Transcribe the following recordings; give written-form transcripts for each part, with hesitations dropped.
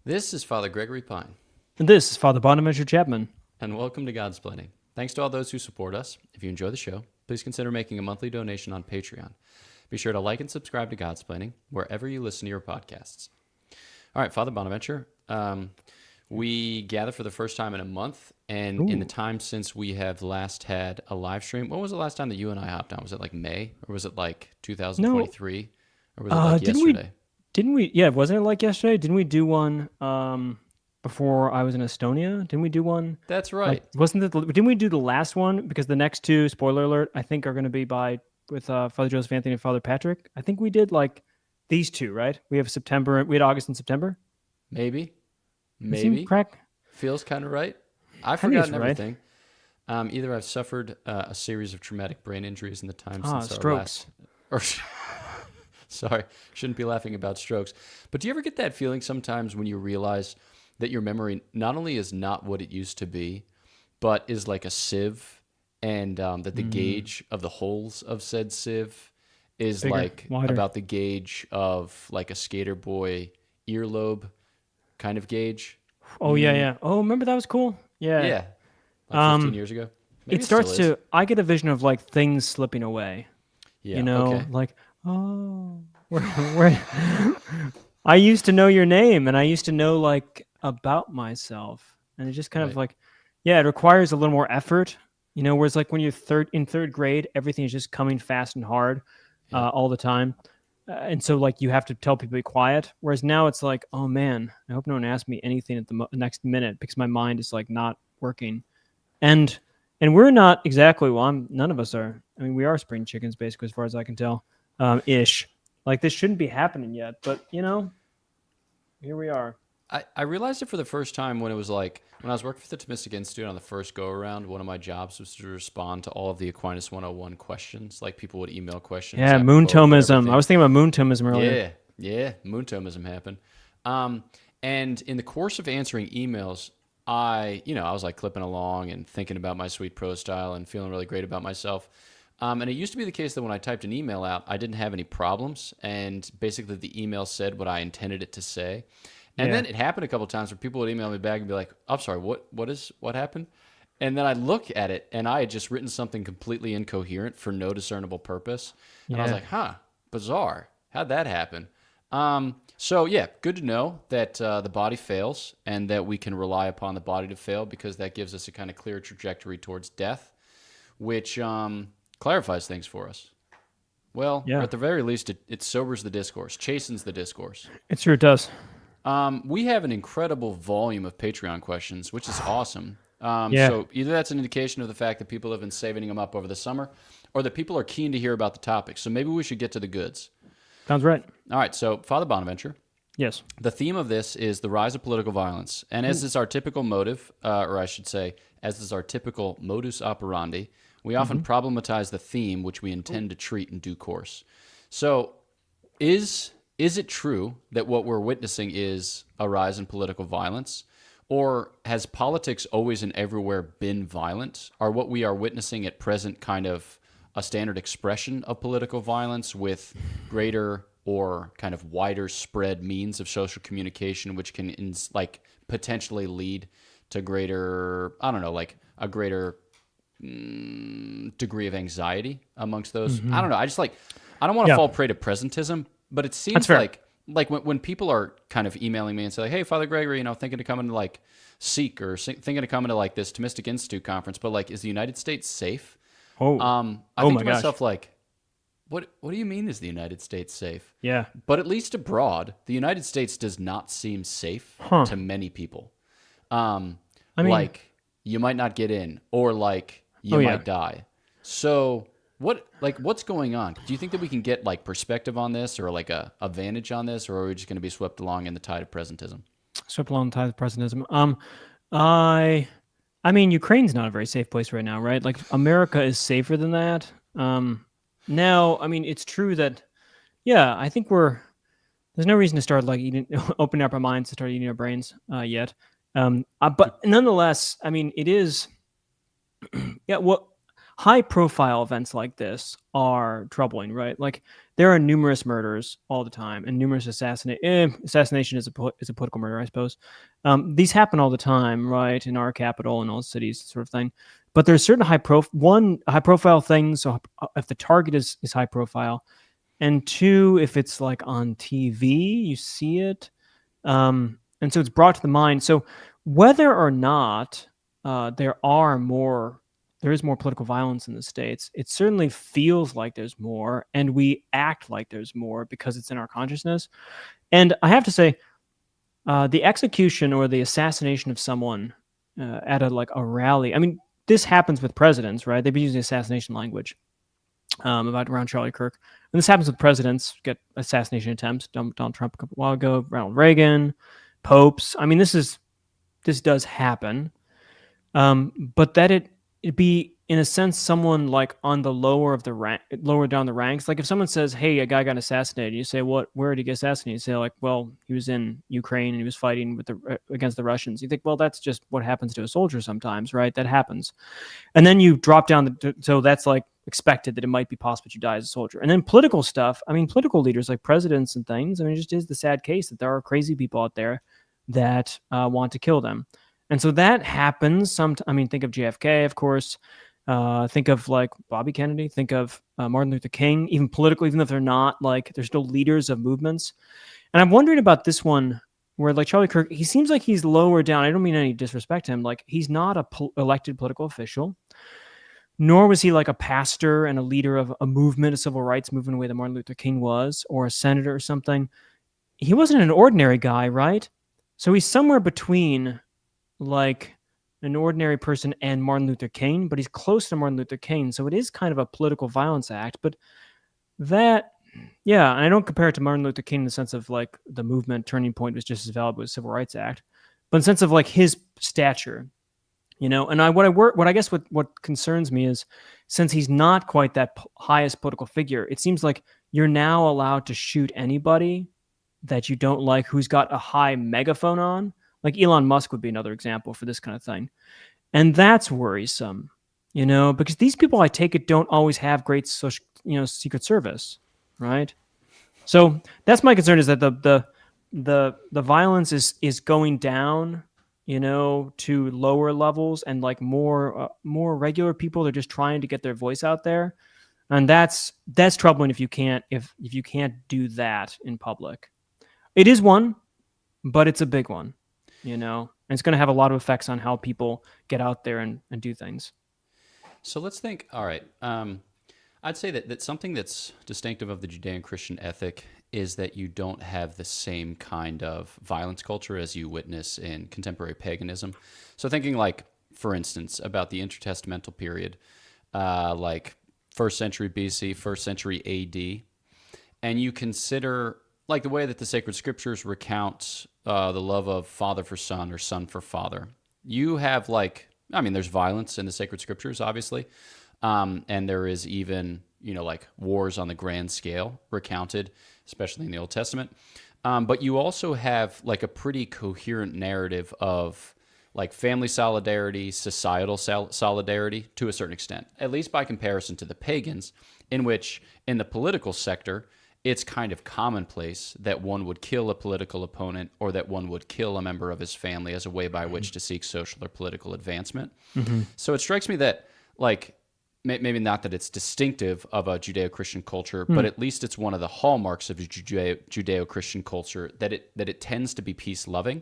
This is Father Gregory Pine, And this is Father Bonaventure Chapman. and welcome to Godsplaining. Thanks to all those who support us. If you enjoy the show, please consider making a monthly donation on Patreon. Be sure to like and subscribe to Godsplaining wherever you listen to your podcasts. All right, Father Bonaventure, we gather for the first time in a month, and in the time since we have last had a live stream, when was the last time that you and I hopped on? Was it like May, or was it like No, 2023, or was it like didn't we? yesterday? Didn't we? Yeah, wasn't it like yesterday? Didn't we do one before I was in Estonia? Didn't we do one? That's Like, right. wasn't it? Didn't we do the last one? Because the next two, spoiler alert, I think are going to be with Father Joseph Anthony and Father Patrick. I think we did like these two, right? We have September. We had August and September. Maybe, It seemed maybe. crack. Feels kind of right. I've I think it's forgotten right. everything. Either I've suffered a series of traumatic brain injuries in the time since our Strokes. last, or sorry, shouldn't be laughing about strokes. But do you ever get that feeling sometimes when you realize that your memory not only is not what it used to be, but is like a sieve, and that the gauge of the holes of said sieve is Bigger, like wider. about the gauge of like a skater boy earlobe kind of gauge? Oh yeah, yeah. Oh, remember that was cool. Yeah. Yeah, like 15 years ago. Maybe It it still starts is. to. I get a vision of like things slipping away. Yeah. Okay. Like, oh, where I used to know your name and I used to know like about myself. And it just kind of Right. like, yeah, it requires a little more effort, whereas like when you're in third grade, everything is just coming fast and hard Yeah. all the time. And so like you have to tell people to be quiet. Whereas now it's like, oh man, I hope no one asks me anything at the next minute because my mind is like not working. And we're not exactly. Well, none of us are. I mean, we are spring chickens, basically, as far as I can tell, ish. Like this shouldn't be happening yet, but here we are. I realized it for the first time when it was like when I was working for the Thomistic Institute on the first go around. One of my jobs was to respond to all of the Aquinas 101 questions. Like people would email questions Yeah, moon apropos of whatever Thomism. I thing. was thinking about moon Thomism earlier. Yeah, yeah, moon Thomism happened. Um, and in the course of answering emails, I was like clipping along and thinking about my sweet prose style and feeling really great about myself. And it used to be the case that when I typed an email out, I didn't have any problems, and basically the email said what I intended it to say. And Yeah, then it happened a couple times where people would email me back and be like, "I'm sorry, what happened?" And then I look at it, and I had just written something completely incoherent for no discernible purpose. And I was yeah. like, "Huh, bizarre. How'd that happen?" So yeah, good to know that the body fails and that we can rely upon the body to fail because that gives us a kind of clear trajectory towards death, which clarifies things for us. Well, or Yeah. at the very least, it sobers the discourse, chastens the discourse. It sure does. We have an incredible volume of Patreon questions, which is awesome. Yeah, So either that's an indication of the fact that people have been saving them up over the summer, or that people are keen to hear about the topic. So maybe we should get to the goods. sounds right. All right. So Father Bonaventure, Yes. the theme of this is the rise of political violence, and as is our typical motive, or I should say, as is our typical modus operandi, we often problematize the theme which we intend to treat in due course. So is it true that what we're witnessing is a rise in political violence? Or has politics always and everywhere been violent? Are what we are witnessing at present kind of a standard expression of political violence with greater or kind of wider spread means of social communication, which can like potentially lead to greater, I don't know, like a greater degree of anxiety amongst those. I don't know. I just like I don't want to Yeah, fall prey to presentism, but it that's seems fair. like when people are kind of emailing me and say like, "Hey, Father Gregory, thinking to come into like Seek or thinking to come into like this Thomistic Institute conference, but like, is the United States safe?" Oh, I oh think my to gosh. myself like, what do you mean is the United States safe? Yeah. But at least abroad, the United States does not seem safe Huh. to many people. Um, I mean, like you might not get in, or like oh you yeah. might die. So what's going on? Do you think that we can get like perspective on this, or like a vantage on this, or are we just going to be swept along in the tide of presentism? Swept along the tide of presentism. I, I mean, Ukraine's not a very safe place right now, right? Like America is safer than that. Now, I mean, it's true that, yeah, I think there's no reason to start like eating, opening up our minds to start eating our brains yet. But nonetheless, I mean, it is, yeah. Well, high profile events like this are troubling, right? Like there are numerous murders all the time and numerous assassination is a political murder, I suppose. These happen all the time, right? In our capital and all cities, sort of thing. But there's certain high profile things. So if the target is high profile, and two, if it's like on TV, you see it. And so it's brought to the mind. So whether or not there is more political violence in the States, it certainly feels like there's more, and we act like there's more because it's in our consciousness. And I have to say, the execution or the assassination of someone at a rally. I mean, this happens with presidents, right? They've been using assassination language about around Charlie Kirk. And this happens with presidents, get assassination attempts. Donald Trump a while ago, Ronald Reagan, popes. I mean, this does happen. But that it be in a sense someone like on the lower down the ranks. Like if someone says, "Hey, a guy got assassinated," you say, "What? Where did he get assassinated?" You say, "Like, well, he was in Ukraine and he was fighting against the Russians." You think, well, that's just what happens to a soldier sometimes, right? That happens. And then you drop down so that's like expected that it might be possible that you die as a soldier. And then political stuff. I mean, political leaders like presidents and things. I mean, it just is the sad case that there are crazy people out there that want to kill them. And so that happens. I mean, think of JFK, of course. Think of like Bobby Kennedy. Think of Martin Luther King. Even political, even if they're not like, they're still leaders of movements. And I'm wondering about this one where like Charlie Kirk, he seems like he's lower down. I don't mean any disrespect to him. Like he's not a elected political official, nor was he like a pastor and a leader of a movement, a civil rights movement, the way that Martin Luther King was, or a senator or something. He wasn't an ordinary guy, right? So he's somewhere between like an ordinary person and Martin Luther King, but he's close to Martin Luther King. So it is kind of a political violence act, but that, yeah, and I don't compare it to Martin Luther King in the sense of like the movement turning point was just as valid with the Civil Rights Act, but in the sense of like his stature, you know. And what concerns me is since he's not quite that highest political figure, it seems like you're now allowed to shoot anybody that you don't like who's got a high megaphone on. Like Elon Musk would be another example for this kind of thing. And that's worrisome, you know, because these people, I take it, don't always have great social, Secret Service, right? So that's my concern, is that the violence is going down, you know, to lower levels, and like more regular people, they're just trying to get their voice out there. And that's troubling if you can't do that in public. It is one, but it's a big one. You know, and it's going to have a lot of effects on how people get out there and do things. So let's think. All right. I'd say that something that's distinctive of the Judean-Christian ethic is that you don't have the same kind of violence culture as you witness in contemporary paganism. So thinking like, for instance, about the intertestamental period, like 1st century BC, 1st century AD, and you consider like the way that the sacred scriptures recount the love of father for son or son for father. You have there's violence in the sacred scriptures, obviously. And there is even, like wars on the grand scale recounted, especially in the Old Testament. But you also have like a pretty coherent narrative of like family solidarity, societal solidarity to a certain extent, at least by comparison to the pagans, in which in the political sector, it's kind of commonplace that one would kill a political opponent or that one would kill a member of his family as a way by which to seek social or political advancement. Mm-hmm. So it strikes me that, like, maybe not that it's distinctive of a Judeo-Christian culture, but at least it's one of the hallmarks of a Judeo-Christian culture that it tends to be peace-loving.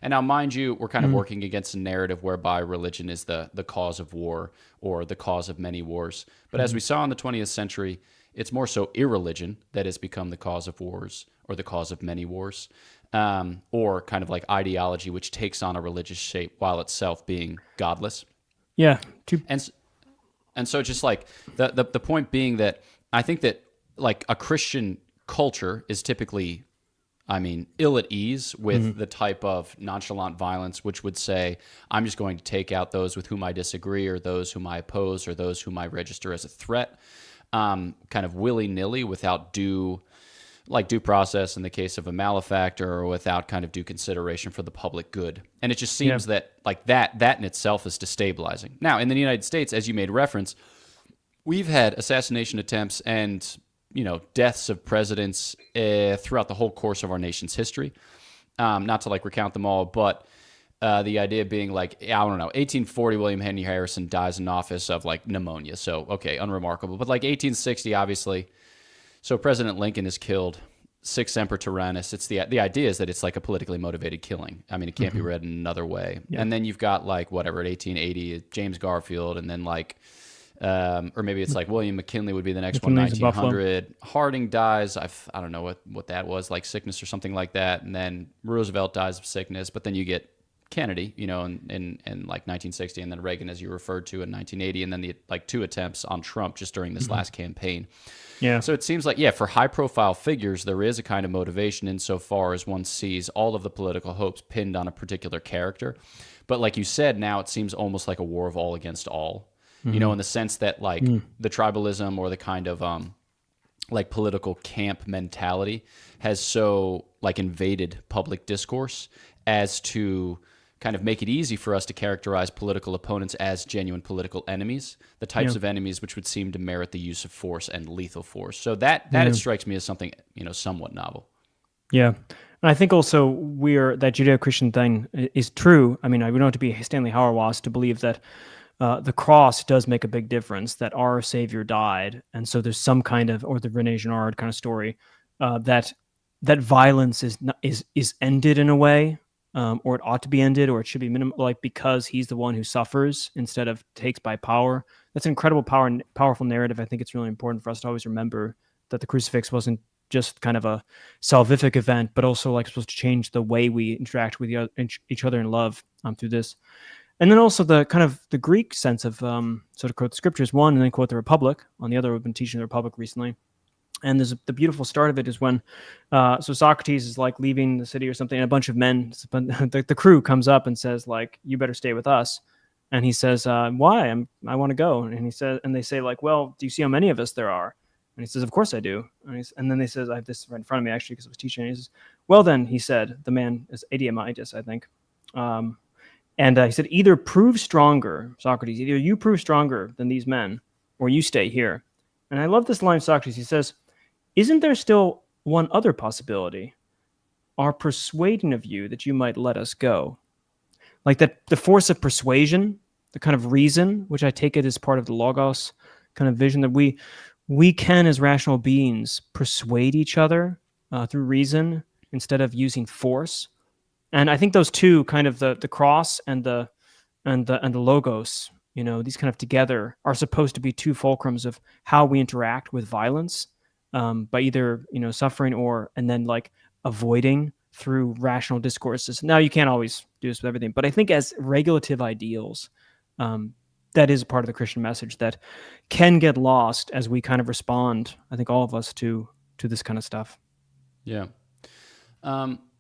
And now, mind you, we're kind of working against a narrative whereby religion is the cause of war or the cause of many wars. But as we saw in the 20th century, it's more so irreligion that has become the cause of wars or the cause of many wars, or kind of like ideology which takes on a religious shape while itself being godless. Yeah. And so just like the point being that I think that like a Christian culture is typically, ill at ease with the type of nonchalant violence which would say, I'm just going to take out those with whom I disagree or those whom I oppose or those whom I register as a threat. Kind of willy-nilly without due process in the case of a malefactor or without kind of due consideration for the public good. And it just seems that like that in itself is destabilizing. Now, in the United States, as you made reference, we've had assassination attempts and deaths of presidents throughout the whole course of our nation's history. Not to like recount them all, but the idea being like, I don't know, 1840, William Henry Harrison dies in office of like pneumonia. So, okay, unremarkable. But like 1860, obviously, so President Lincoln is killed. Sixth Emperor Tyrannus. It's the idea is that it's like a politically motivated killing. I mean, it can't be read in another way. Yeah. And then you've got like whatever, at 1880, James Garfield, and then like, or maybe it's like William McKinley would be the next McKinley's one, 1900. Harding dies. I don't know what that was, like sickness or something like that. And then Roosevelt dies of sickness. But then you get Kennedy, in like 1960, and then Reagan, as you referred to, in 1980, and then the like 2 attempts on Trump just during this last campaign. Yeah. So it seems like, for high-profile figures, there is a kind of motivation insofar as one sees all of the political hopes pinned on a particular character. But like you said, now it seems almost like a war of all against all, in the sense that like the tribalism or the kind of like political camp mentality has so like invaded public discourse as to kind of make it easy for us to characterize political opponents as genuine political enemies, the types of enemies which would seem to merit the use of force and lethal force. So that it strikes me as something, somewhat novel. Yeah. And I think also that Judeo-Christian thing is true. I mean, we don't have to be Stanley Hauerwas to believe that the cross does make a big difference, that our Savior died. And so there's some kind of, or the Rene Girard kind of story, that violence is ended in a way, or it ought to be ended, or it should be like because he's the one who suffers instead of takes by power. That's an incredible powerful narrative. I think it's really important for us to always remember that the crucifix wasn't just kind of a salvific event, but also like supposed to change the way we interact with each other in love through this. And then also the kind of the Greek sense of sort of quote the scriptures one, and then quote the Republic on the other. We've been teaching the Republic recently. And there's the beautiful start of it is when, so Socrates is like leaving the city or something, and a bunch of men, the crew comes up and says like, "You better stay with us." And he says, "Why? I want to go." And he says, and they say like, "Well, do you see how many of us there are?" And he says, "Of course I do." And then they says, "I have this right in front of me actually because I was teaching." And he says, "Well then," he said, the man is Adiamitis, I think. And he said, "Either prove stronger, Socrates, either you prove stronger than these men, or you stay here." And I love this line of Socrates. He says, "Isn't there still one other possibility? Our persuading of you that you might let us go." Like that, the force of persuasion, the kind of reason, which I take it as part of the Logos kind of vision, that we can, as rational beings, persuade each other through reason instead of using force. And I think those two, kind of the cross and the Logos, these kind of together are supposed to be two fulcrums of how we interact with violence. By either suffering and then like avoiding through rational discourses. Now you can't always do this with everything, but I think as regulative ideals, that is part of the Christian message that can get lost as we kind of respond. I think all of us to this kind of stuff. Yeah.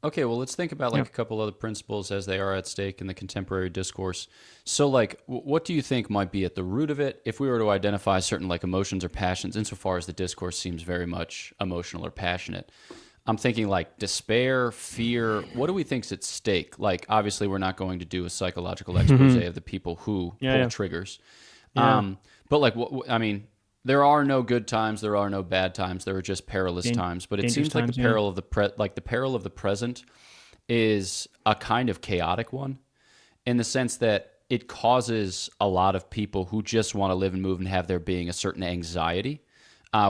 Okay, well, let's think about like a couple other principles as they are at stake in the contemporary discourse. So like, what do you think might be at the root of it if we were to identify certain like emotions or passions, insofar as the discourse seems very much emotional or passionate? I'm thinking like despair, fear. What do we think's at stake? Like, obviously, we're not going to do a psychological expose of the people who pull triggers. Yeah. But like, I mean, there are no good times, there are no bad times, there are just perilous times. But it seems like the peril of the peril of the present is a kind of chaotic one, in the sense that it causes a lot of people who just want to live and move and have there being a certain anxiety,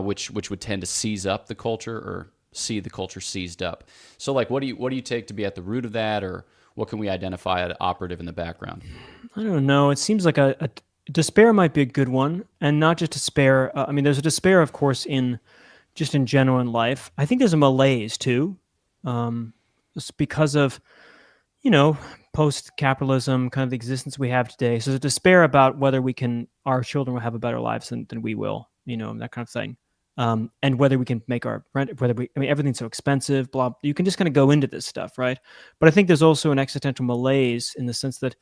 which would tend to seize up the culture or see the culture seized up. So like, what do you take to be at the root of that, or what can we identify as operative in the background? I don't know. It seems like a despair might be a good one, and not just despair. I mean, there's a despair, of course, in general in life. I think there's a malaise too, just because of post-capitalism, kind of the existence we have today. So there's a despair about whether our children will have a better lives than we will, that kind of thing, and whether we can make our rent, everything's so expensive. Blah. You can just kind of go into this stuff, right? But I think there's also an existential malaise in the sense that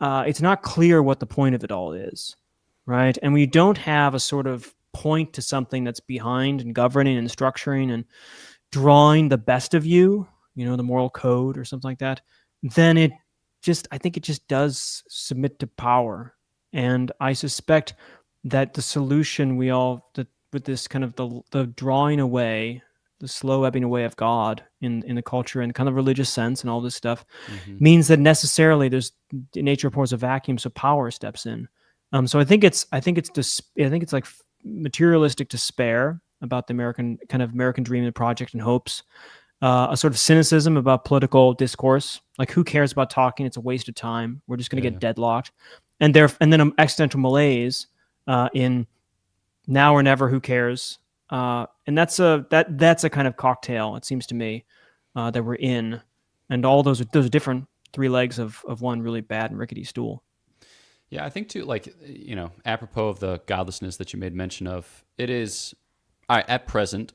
it's not clear what the point of it all is, right? And we don't have a sort of point to something that's behind and governing and structuring and drawing the best of you, the moral code or something like that. Then I think it just does submit to power. And I suspect that the solution with this kind of the drawing away, the slow ebbing away of God in the culture and kind of religious sense and all this stuff Hmm. means that necessarily nature pours a vacuum, so power steps in. So I think it's like materialistic despair about the American dream and project and hopes, a sort of cynicism about political discourse. Like, who cares about talking? It's a waste of time. We're just going to Yeah. get deadlocked, and then an existential malaise in now or never. Who cares? And that's a kind of cocktail. It seems to me that we're in, and all those are different three legs of one really bad and rickety stool. Yeah, I think too, like, apropos of the godlessness that you made mention of, it is, at present,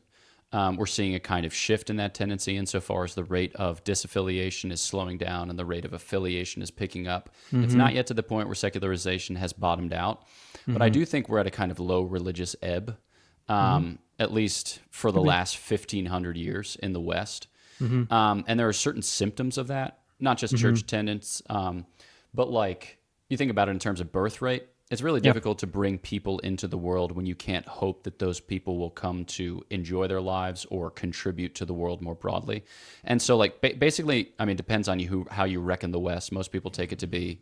we're seeing a kind of shift in that tendency insofar as the rate of disaffiliation is slowing down and the rate of affiliation is picking up. It's not yet to the point where secularization has bottomed out, but I do think we're at a kind of low religious ebb, at least for the last 1,500 years in the West. And there are certain symptoms of that, not just church attendance, but like, you think about it in terms of birth rate, it's really difficult to bring people into the world when you can't hope that those people will come to enjoy their lives or contribute to the world more broadly. And so, like, basically, I mean, it depends on you how you reckon the West. Most people take it to be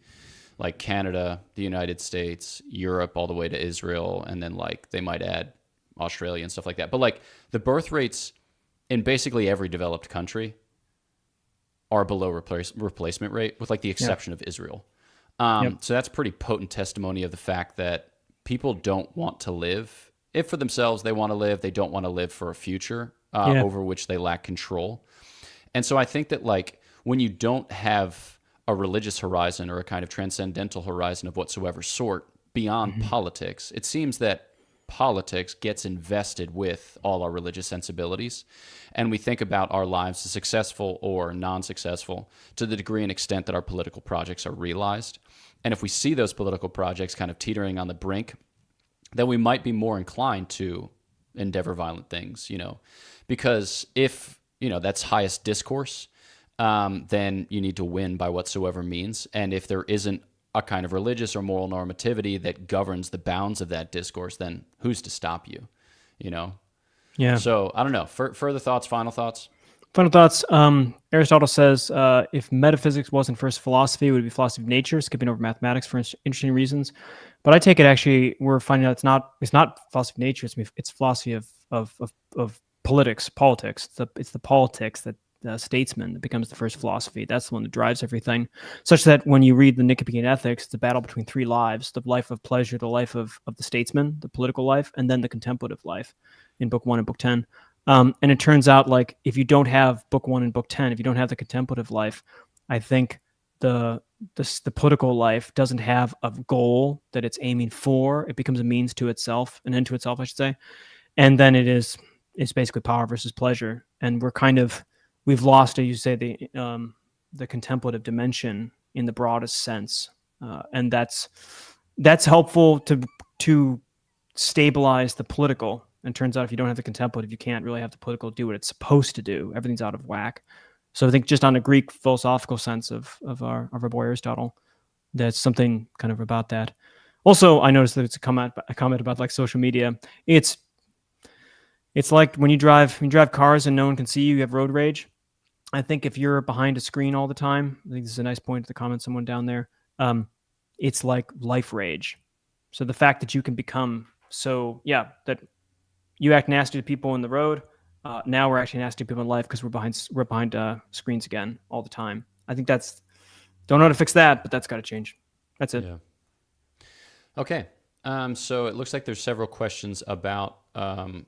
like Canada, the United States, Europe, all the way to Israel, and then like they might add Australia and stuff like that. But like the birth rates in basically every developed country are below replacement rate, with like the exception of Israel. So that's pretty potent testimony of the fact that people don't want to live. If for themselves they want to live, they don't want to live for a future over which they lack control. And so I think that, like, when you don't have a religious horizon or a kind of transcendental horizon of whatsoever sort beyond politics, it seems that politics gets invested with all our religious sensibilities. And we think about our lives as successful or non-successful to the degree and extent that our political projects are realized. And if we see those political projects kind of teetering on the brink, then we might be more inclined to endeavor violent things, because if, that's highest discourse, then you need to win by whatsoever means. And if there isn't a kind of religious or moral normativity that governs the bounds of that discourse, then who's to stop you, Yeah. So I don't know. Further thoughts, final thoughts? Final thoughts. Aristotle says if metaphysics wasn't first philosophy, it would be philosophy of nature, skipping over mathematics for interesting reasons. But I take it, actually, we're finding out it's not philosophy of nature. It's philosophy of politics. It's the politics that statesman that becomes the first philosophy. That's the one that drives everything. Such that when you read the Nicomachean Ethics, it's a battle between three lives: the life of pleasure, the life of the statesman, the political life, and then the contemplative life in Book 1 and Book 10. And it turns out, like, if you don't have Book 1 and Book 10, if you don't have the contemplative life, I think the political life doesn't have a goal that it's aiming for. It becomes a means to itself, an end to itself, I should say. And then it's basically power versus pleasure. And we've lost, as you say, the contemplative dimension in the broadest sense. And that's helpful to stabilize the political. And it turns out if you don't have the contemplative, you can't really have the political do what it's supposed to do. Everything's out of whack. So I think, just on a Greek philosophical sense of our boy Aristotle, that's something kind of about that. Also, I noticed that it's a comment about like social media. It's like when you drive cars and no one can see you, you have road rage. I think if you're behind a screen all the time, I think this is a nice point to comment someone down there. It's like life rage. So the fact that you can become that you act nasty to people in the road. Now we're actually nasty to people in life because we're behind screens again all the time. I think don't know how to fix that, but that's got to change. That's it. Yeah. Okay. So it looks like there's several questions about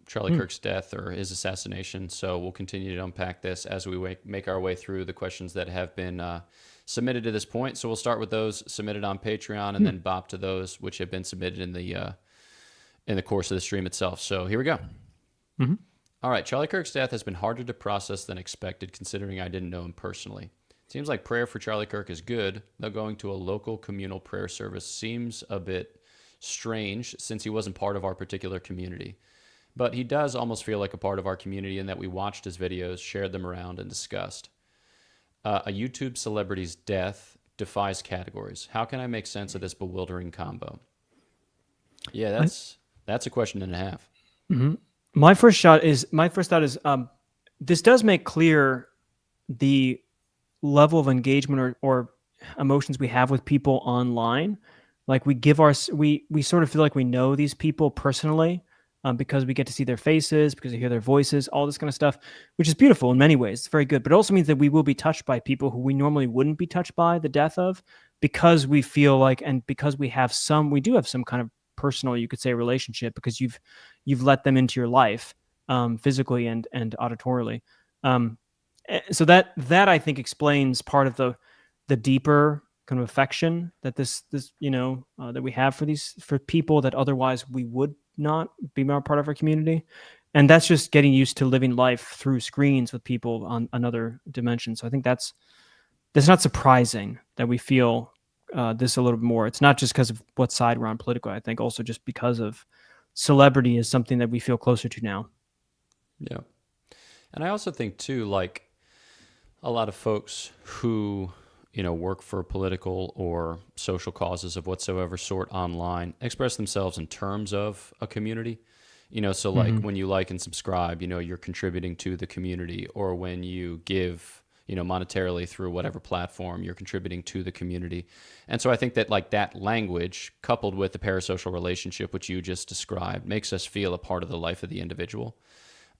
Charlie Kirk's death or his assassination. So we'll continue to unpack this as we make our way through the questions that have been submitted to this point. So we'll start with those submitted on Patreon and then bop to those which have been submitted in the course of the stream itself. So here we go. Mm-hmm. All right. Charlie Kirk's death has been harder to process than expected, considering I didn't know him personally. It seems like prayer for Charlie Kirk is good, though going to a local communal prayer service seems a bit strange since he wasn't part of our particular community. But he does almost feel like a part of our community in that we watched his videos, shared them around, and discussed. A YouTube celebrity's death defies categories. How can I make sense of this bewildering combo? Yeah, I, that's a question and a half. mhm. My first thought is this does make clear the level of engagement or emotions we have with people online. Like we sort of feel like we know these people personally, because we get to see their faces, because we hear their voices, all this kind of stuff, which is beautiful in many ways. It's very good, but it also means that we will be touched by people who we normally wouldn't be touched by the death of, because we feel like, and because we do have some kind of personal, you could say, relationship, because you've let them into your life, physically and auditorily. Um, so that I think explains part of the deeper kind of affection that this that we have for people that otherwise we would not be more part of our community. And that's just getting used to living life through screens with people on another dimension. So I think that's not surprising that we feel this a little bit more. It's not just because of what side we're on politically. I think also just because of celebrity is something that we feel closer to now. Yeah. And I also think too, like a lot of folks who, work for political or social causes of whatsoever sort online express themselves in terms of a community. So like Mm-hmm. when you like and subscribe, you're contributing to the community, or when you give, monetarily through whatever platform, you're contributing to the community. And so I think that like that language coupled with the parasocial relationship, which you just described, makes us feel a part of the life of the individual.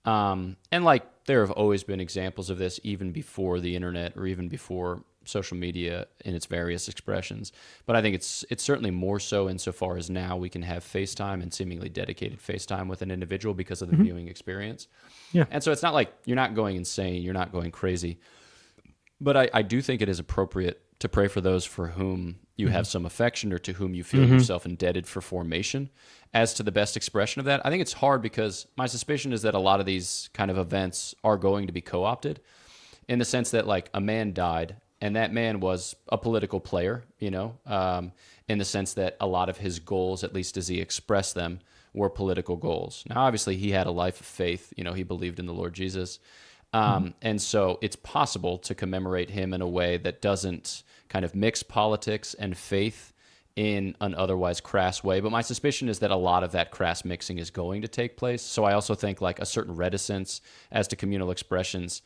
And like there have always been examples of this even before the internet or even before social media in its various expressions. But I think it's certainly more so insofar as now we can have FaceTime and seemingly dedicated FaceTime with an individual because of the Mm-hmm. viewing experience. Yeah. And so it's not like you're not going insane, you're not going crazy. But I do think it is appropriate to pray for those for whom you Mm-hmm. have some affection or to whom you feel Mm-hmm. yourself indebted for formation. As to the best expression of that, I think it's hard because my suspicion is that a lot of these kind of events are going to be co opted in the sense that, like, a man died and that man was a political player, in the sense that a lot of his goals, at least as he expressed them, were political goals. Now, obviously, he had a life of faith. He believed in the Lord Jesus. Mm-hmm. And so it's possible to commemorate him in a way that doesn't kind of mix politics and faith in an otherwise crass way. But my suspicion is that a lot of that crass mixing is going to take place. So I also think like a certain reticence as to communal expressions.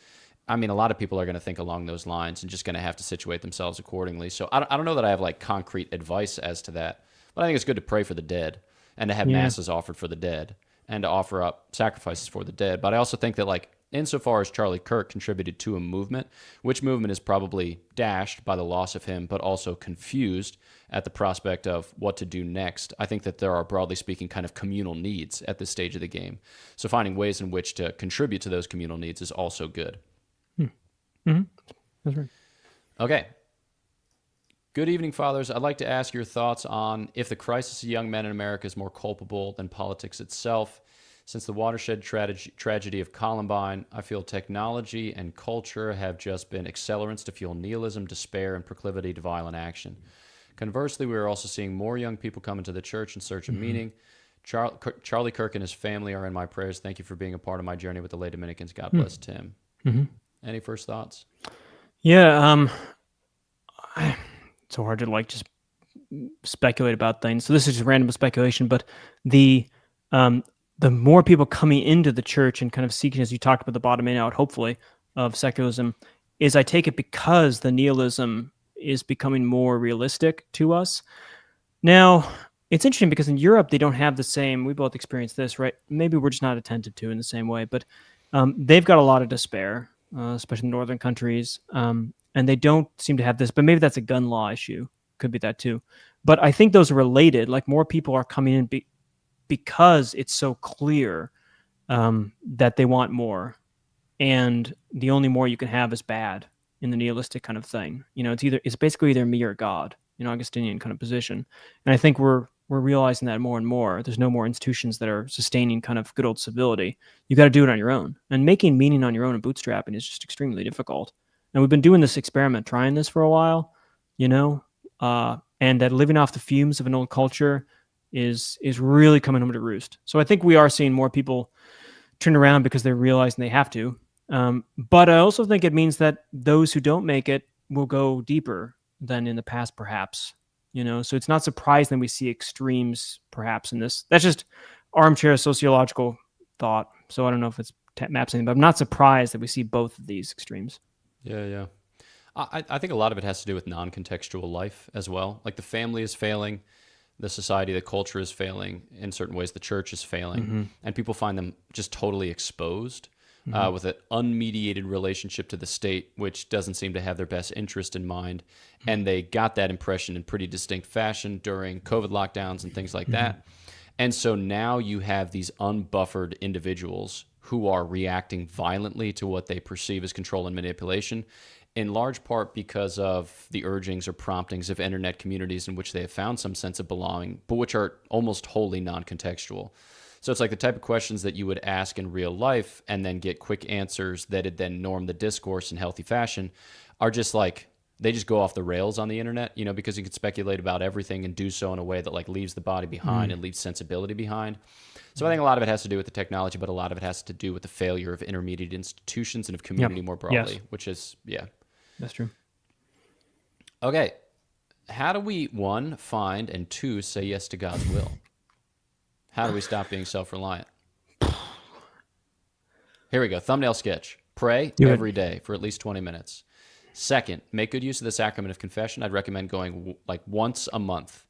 I mean, a lot of people are going to think along those lines and just going to have to situate themselves accordingly. So I don't know that I have like concrete advice as to that, but I think it's good to pray for the dead and to have Yeah. masses offered for the dead and to offer up sacrifices for the dead. But I also think that like insofar as Charlie Kirk contributed to a movement, which movement is probably dashed by the loss of him, but also confused at the prospect of what to do next, I think that there are, broadly speaking, kind of communal needs at this stage of the game. So finding ways in which to contribute to those communal needs is also good. Mm-hmm. That's right. Okay. Good evening, fathers. I'd like to ask your thoughts on if the crisis of young men in America is more culpable than politics itself. Since the watershed tragedy of Columbine, I feel technology and culture have just been accelerants to fuel nihilism, despair, and proclivity to violent action. Conversely, we are also seeing more young people come into the church in search of Mm-hmm. meaning. Charlie Kirk and his family are in my prayers. Thank you for being a part of my journey with the lay Dominicans. God bless Tim. Mm-hmm. Any first thoughts? Yeah. It's so hard to like just speculate about things. So this is just random speculation, but the um, the more people coming into the church and kind of seeking, as you talked about, the bottoming out, hopefully, of secularism, is I take it because the nihilism is becoming more realistic to us. Now, it's interesting because in Europe they don't have the same. We both experienced this, right? Maybe we're just not attentive to it in the same way, but they've got a lot of despair, especially in northern countries, and they don't seem to have this. But maybe that's a gun law issue. Could be that too. But I think those are related. Like more people are coming in because it's so clear that they want more, and the only more you can have is bad in the nihilistic kind of thing. It's basically either me or God. Augustinian kind of position, and I think we're realizing that more and more. There's no more institutions that are sustaining kind of good old civility. You got to do it on your own, and making meaning on your own and bootstrapping is just extremely difficult. And we've been doing this experiment, trying this for a while, and that living off the fumes of an old culture is really coming home to roost. So I think we are seeing more people turn around because they're realizing they have to. But I also think it means that those who don't make it will go deeper than in the past, perhaps. So it's not surprising that we see extremes perhaps in this. That's just armchair sociological thought. So I don't know if it's maps anything, but I'm not surprised that we see both of these extremes. Yeah, yeah. I think a lot of it has to do with non-contextual life as well. Like the family is failing, the society, the culture is failing. In certain ways, the church is failing, and people find them just totally exposed with an unmediated relationship to the state, which doesn't seem to have their best interest in mind. And they got that impression in pretty distinct fashion during COVID lockdowns and things like that. And so now you have these unbuffered individuals who are reacting violently to what they perceive as control and manipulation, in large part because of the urgings or promptings of internet communities in which they have found some sense of belonging, but which are almost wholly non-contextual. So it's like the type of questions that you would ask in real life and then get quick answers that would then norm the discourse in healthy fashion are just like, they just go off the rails on the internet, because you can speculate about everything and do so in a way that like leaves the body behind and leaves sensibility behind. So I think a lot of it has to do with the technology, but a lot of it has to do with the failure of intermediate institutions and of community more broadly, which is, That's true. Okay. How do we, 1, find, and 2, say yes to God's will? How do we stop being self-reliant? Here we go. Thumbnail sketch. Pray every day for at least 20 minutes. Second, make good use of the sacrament of confession. I'd recommend going like once a month.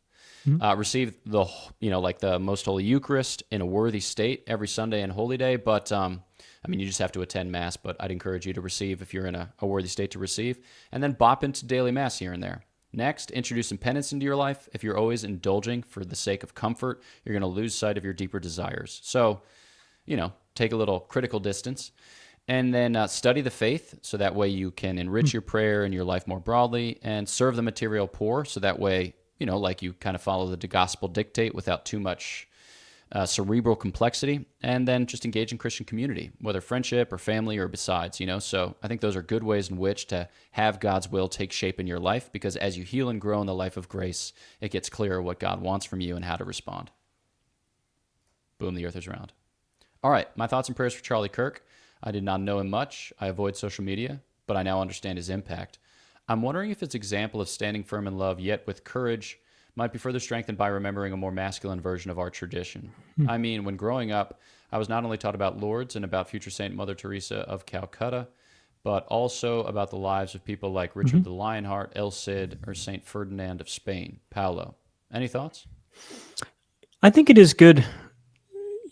Receive the, like the most holy Eucharist in a worthy state every Sunday and Holy Day. But, you just have to attend Mass, but I'd encourage you to receive if you're in a worthy state to receive. And then bop into daily Mass here and there. Next, introduce some penance into your life. If you're always indulging for the sake of comfort, you're going to lose sight of your deeper desires. So, take a little critical distance. And then study the faith, so that way you can enrich your prayer and your life more broadly, and serve the material poor, so that way, like you kind of follow the gospel dictate without too much cerebral complexity, and then just engage in Christian community, whether friendship or family or besides, So I think those are good ways in which to have God's will take shape in your life, because as you heal and grow in the life of grace, it gets clearer what God wants from you and how to respond. Boom, the earth is round. All right, my thoughts and prayers for Charlie Kirk. I did not know him much. I avoid social media, but I now understand his impact. I'm wondering if his example of standing firm in love, yet with courage, might be further strengthened by remembering a more masculine version of our tradition. When growing up, I was not only taught about Lourdes and about future Saint Mother Teresa of Calcutta, but also about the lives of people like Richard the Lionheart, El Cid, or Saint Ferdinand of Spain. Paolo, any thoughts? I think it is good,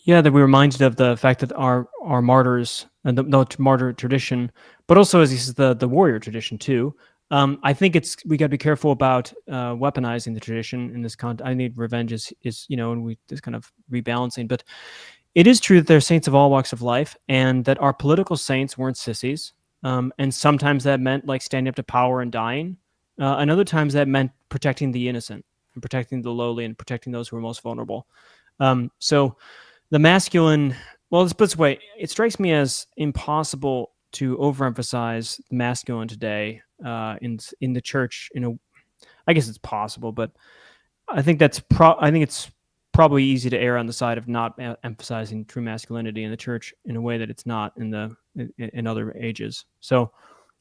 that we're reminded of the fact that our martyrs and the martyr tradition, but also, as he says, the warrior tradition too. I think we got to be careful about weaponizing the tradition in this context. I think revenge is and we this kind of rebalancing. But it is true that there are saints of all walks of life, and that our political saints weren't sissies. And sometimes that meant like standing up to power and dying, and other times that meant protecting the innocent and protecting the lowly and protecting those who are most vulnerable. So the masculine, well, let's put it this way: it strikes me as impossible to overemphasize the masculine today in the church. I guess it's possible, but I think it's probably easy to err on the side of not emphasizing true masculinity in the church in a way that it's not in other ages. So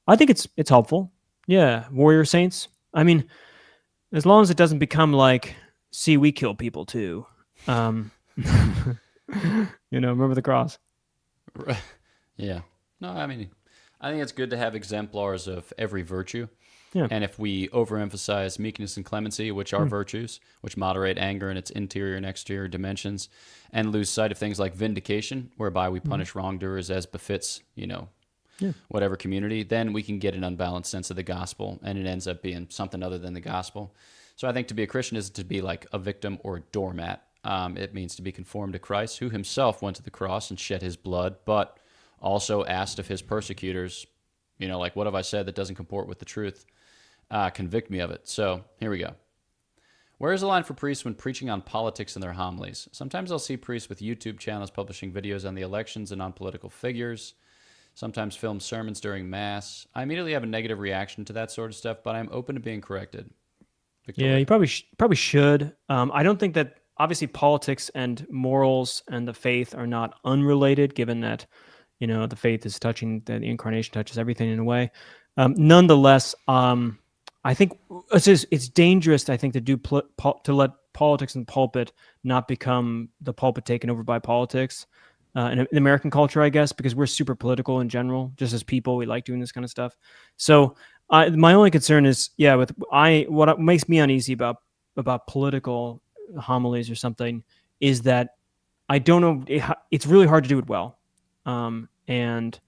I think it's helpful. Yeah, warrior saints. As long as it doesn't become like, see, we kill people too. Remember the cross. Yeah. No, I think it's good to have exemplars of every virtue. Yeah. And if we overemphasize meekness and clemency, which are virtues, which moderate anger in its interior and exterior dimensions, and lose sight of things like vindication, whereby we punish wrongdoers as befits, whatever community, then we can get an unbalanced sense of the gospel, and it ends up being something other than the gospel. So I think to be a Christian is to be like a victim or a doormat. It means to be conformed to Christ, who himself went to the cross and shed his blood, but also asked of his persecutors, like, what have I said that doesn't comport with the truth? Convict me of it. So here we go. Where is the line for priests when preaching on politics in their homilies? Sometimes I'll see priests with YouTube channels publishing videos on the elections and on political figures. Sometimes film sermons during Mass. I immediately have a negative reaction to that sort of stuff, but I'm open to being corrected. Victoria. Yeah, you probably should. I don't think that, obviously, politics and morals and the faith are not unrelated, given that the faith is touching, the incarnation touches everything in a way. Nonetheless, I think it's dangerous. I think to to let politics and pulpit not become the pulpit taken over by politics in American culture, I guess, because we're super political in general. Just as people, we like doing this kind of stuff. So my only concern is, what makes me uneasy about political homilies or something is that I don't know. It's really hard to do it well, and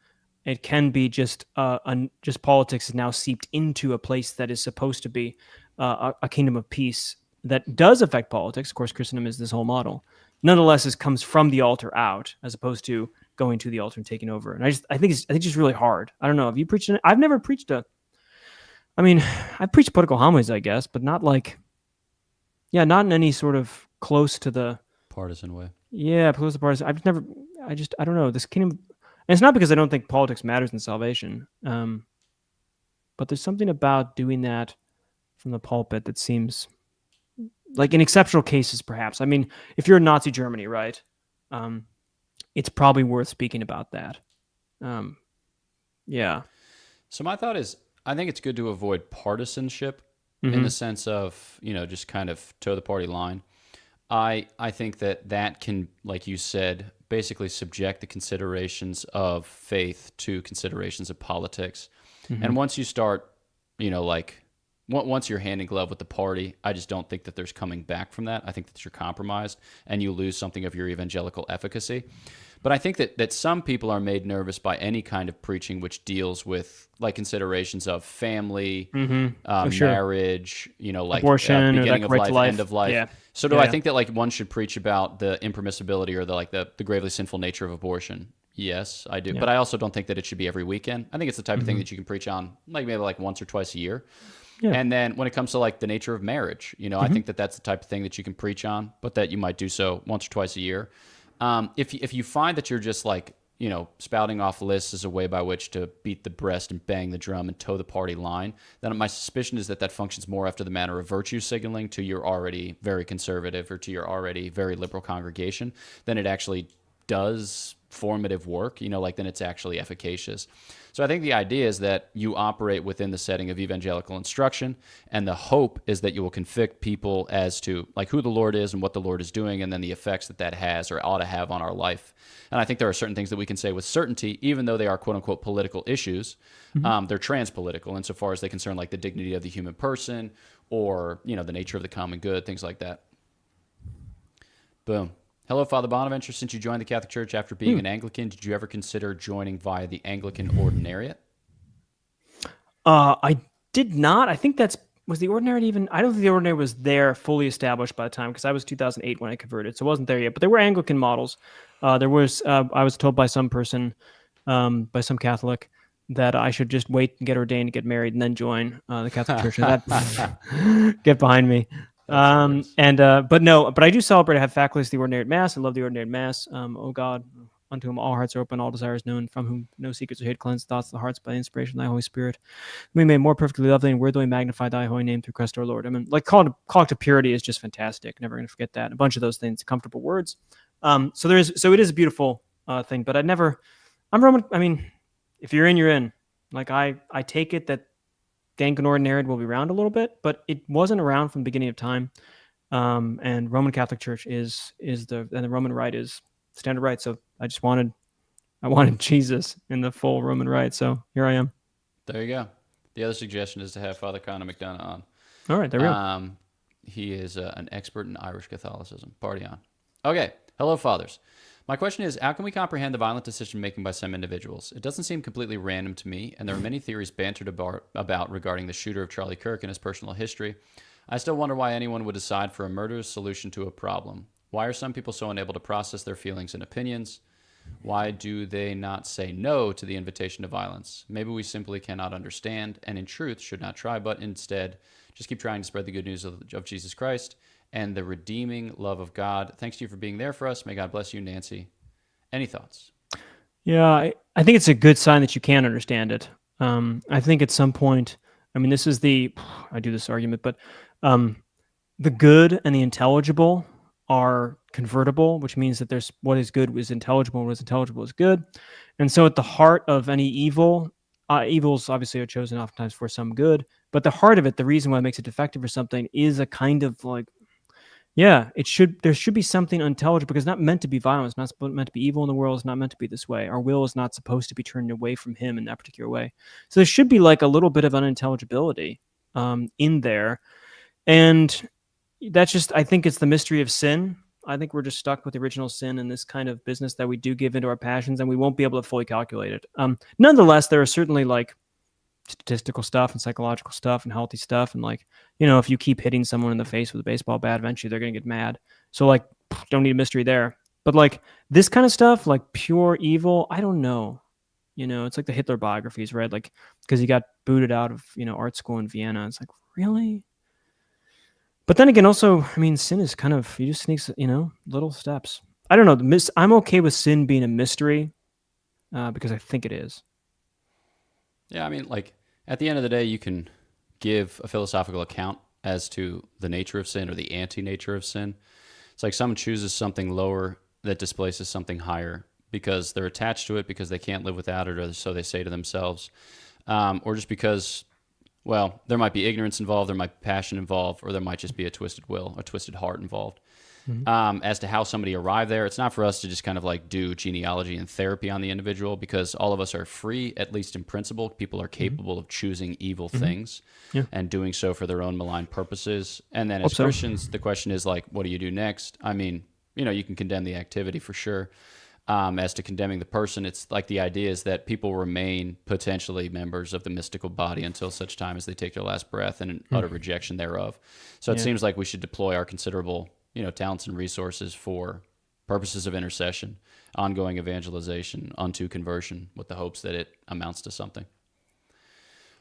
it can be just politics is now seeped into a place that is supposed to be a kingdom of peace that does affect politics. Of course, Christendom is this whole model. Nonetheless, it comes from the altar out, as opposed to going to the altar and taking over. And I think it's just really hard. I don't know. Have you preached? I've never preached I mean, I preached political homilies, I guess, but not not in any sort of close to the partisan way. Yeah, close to partisan. I don't know. This kingdom. And it's not because I don't think politics matters in salvation, but there's something about doing that from the pulpit that seems like in exceptional cases, perhaps. I mean, if you're in Nazi Germany, right, it's probably worth speaking about that. Yeah. So my thought is, I think it's good to avoid partisanship in the sense of, just kind of toe the party line. I think that can, like you said, basically subject the considerations of faith to considerations of politics. And once you start, once you're hand in glove with the party, I just don't think that there's coming back from that. I think that you're compromised and you lose something of your evangelical efficacy. But I think that some people are made nervous by any kind of preaching which deals with like considerations of family, marriage, abortion, beginning or of life, end of life. Yeah. So do I think that like one should preach about the impermissibility or the gravely sinful nature of abortion? Yes, I do. Yeah. But I also don't think that it should be every weekend. I think it's the type of thing that you can preach on like maybe like once or twice a year. Yeah. And then when it comes to like the nature of marriage, I think that that's the type of thing that you can preach on, but that you might do so once or twice a year. If you find that you're just like, spouting off lists as a way by which to beat the breast and bang the drum and toe the party line, then my suspicion is that functions more after the manner of virtue signaling to your already very conservative or to your already very liberal congregation than it actually does formative work, then it's actually efficacious. So I think the idea is that you operate within the setting of evangelical instruction, and the hope is that you will convict people as to like who the Lord is and what the Lord is doing, and then the effects that has or ought to have on our life. And I think there are certain things that we can say with certainty, even though they are quote unquote political issues. They're trans-political insofar as they concern like the dignity of the human person or, the nature of the common good, things like that. Boom. Hello, Father Bonaventure. Since you joined the Catholic Church after being an Anglican, did you ever consider joining via the Anglican Ordinariate? I did not. I think was the Ordinariate even? I don't think the Ordinariate was there fully established by the time, because I was 2008 when I converted, so it wasn't there yet. But there were Anglican models. I was told by some person, by some Catholic, that I should just wait and get ordained, get married, and then join the Catholic Church. And that get behind me. But I do celebrate. I have faculties of the Ordinary Mass. I love the Ordinary Mass. O God, unto whom all hearts are open, all desires known, from whom no secrets are hid, cleanse thoughts of the hearts by the inspiration of thy Holy Spirit. We may more perfectly lovely and worthily magnify thy holy name through Christ our Lord. I mean, like call to purity is just fantastic. Never going to forget that. A bunch of those things, comfortable words. So it is a beautiful thing. But I'm Roman. I mean, if you're in, you're in. Like I take it that the Anglican Ordinariate will be around a little bit, but it wasn't around from the beginning of time. And Roman Catholic Church is the Roman Rite is standard rite. So I wanted Jesus in the full Roman Rite. So here I am. There you go. The other suggestion is to have Father Conor McDonough on. All right, there we go. He is an expert in Irish Catholicism. Party on. Okay. Hello, Fathers. My question is, how can we comprehend the violent decision-making by some individuals? It doesn't seem completely random to me, and there are many theories bantered about regarding the shooter of Charlie Kirk and his personal history. I still wonder why anyone would decide for a murderous solution to a problem. Why are some people so unable to process their feelings and opinions? Why do they not say no to the invitation to violence? Maybe we simply cannot understand, and in truth should not try, but instead just keep trying to spread the good news of Jesus Christ and the redeeming love of God. Thanks to you for being there for us. May God bless you, Nancy. Any thoughts? Yeah, I think it's a good sign that you can understand it. I think at some point, I mean, I do this argument, but the good and the intelligible are convertible, which means that there's what is good is intelligible, and what is intelligible is good. And so at the heart of any evil evils obviously are chosen oftentimes for some good, but the heart of it, the reason why it makes it defective or something, is a kind of like, yeah, there should be something unintelligible because it's not meant to be violent. It's not meant to be evil in the world. It's not meant to be this way. Our will is not supposed to be turned away from him in that particular way. So there should be like a little bit of unintelligibility in there. And that's just, I think it's the mystery of sin. I think we're just stuck with the original sin in this kind of business that we do give into our passions, and we won't be able to fully calculate it. Nonetheless, there are certainly like statistical stuff and psychological stuff and healthy stuff. And like, if you keep hitting someone in the face with a baseball bat, eventually they're going to get mad. So like, don't need a mystery there. But like this kind of stuff, like pure evil, I don't know. It's like the Hitler biographies, right? Like, because he got booted out of, art school in Vienna. It's like, really? But then again, also, I mean, sin is kind of, you just sneak, little steps. I don't know. I'm okay with sin being a mystery because I think it is. Yeah, I mean, like, at the end of the day, you can give a philosophical account as to the nature of sin or the anti-nature of sin. It's like someone chooses something lower that displaces something higher because they're attached to it, because they can't live without it, or so they say to themselves, or just because, well, there might be ignorance involved, there might be passion involved, or there might just be a twisted will, a twisted heart involved. As to how somebody arrived there, it's not for us to just kind of like do genealogy and therapy on the individual, because all of us are free, at least in principle. People are capable of choosing evil things and doing so for their own malign purposes. And then as Christians, the question is like, what do you do next? I mean, you can condemn the activity for sure. As to condemning the person, it's like the idea is that people remain potentially members of the mystical body until such time as they take their last breath, and an utter rejection thereof. So it seems like we should deploy our considerable talents and resources for purposes of intercession, ongoing evangelization unto conversion, with the hopes that it amounts to something.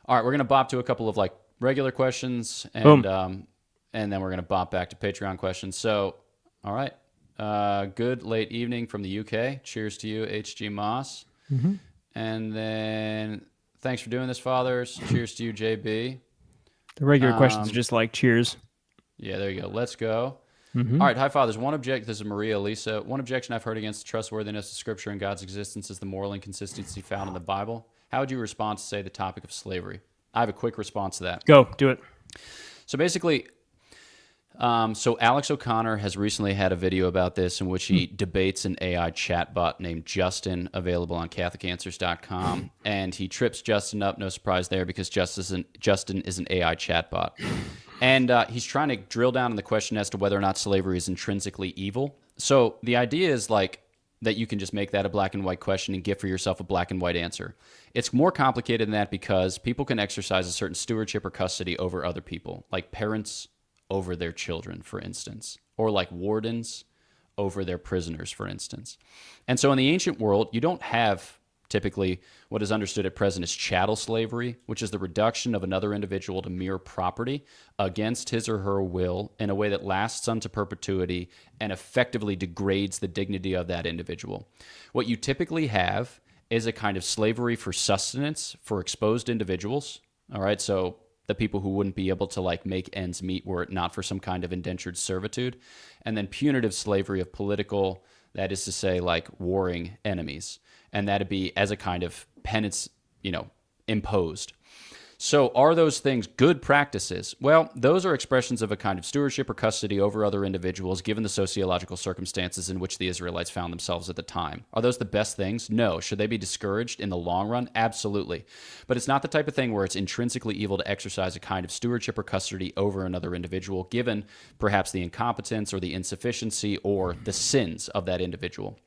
All right, we're going to bop to a couple of like regular questions, and then we're going to bop back to Patreon questions. So, all right, good late evening from the UK. Cheers to you, HG Moss. And then thanks for doing this, fathers. Cheers to you, JB. The regular questions are just like cheers. Yeah, there you go. Let's go. All right, hi, fathers. This is Maria Elisa. One objection I've heard against the trustworthiness of Scripture and God's existence is the moral inconsistency found in the Bible. How would you respond to, say, the topic of slavery? I have a quick response to that. Go, do it. So basically, Alex O'Connor has recently had a video about this in which he debates an AI chatbot named Justin, available on CatholicAnswers.com, and he trips Justin up. No surprise there, because Justin is an AI chatbot. And he's trying to drill down on the question as to whether or not slavery is intrinsically evil. So the idea is like that you can just make that a black and white question and get for yourself a black and white answer. It's more complicated than that, because people can exercise a certain stewardship or custody over other people, like parents over their children, for instance, or like wardens over their prisoners, for instance. And so in the ancient world, you don't have typically what is understood at present as chattel slavery, which is the reduction of another individual to mere property against his or her will in a way that lasts unto perpetuity and effectively degrades the dignity of that individual. What you typically have is a kind of slavery for sustenance for exposed individuals. All right, so the people who wouldn't be able to like make ends meet were it not for some kind of indentured servitude, and then punitive slavery of political, that is to say, like warring enemies. And that'd be as a kind of penance, imposed. So are those things good practices? Well, those are expressions of a kind of stewardship or custody over other individuals, given the sociological circumstances in which the Israelites found themselves at the time. Are those the best things? No. Should they be discouraged in the long run? Absolutely. But it's not the type of thing where it's intrinsically evil to exercise a kind of stewardship or custody over another individual, given perhaps the incompetence or the insufficiency or the sins of that individual.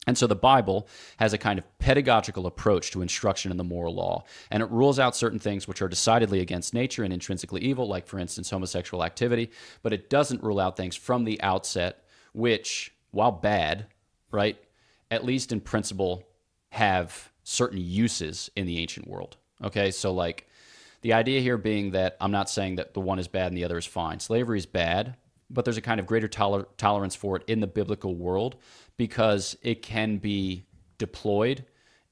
And so the Bible has a kind of pedagogical approach to instruction in the moral law, and it rules out certain things which are decidedly against nature and intrinsically evil, like, for instance, homosexual activity, but it doesn't rule out things from the outset which, while bad, right, at least in principle, have certain uses in the ancient world. Okay, so like the idea here being that I'm not saying that the one is bad and the other is fine. Slavery is bad, but there's a kind of greater tolerance for it in the biblical world, because it can be deployed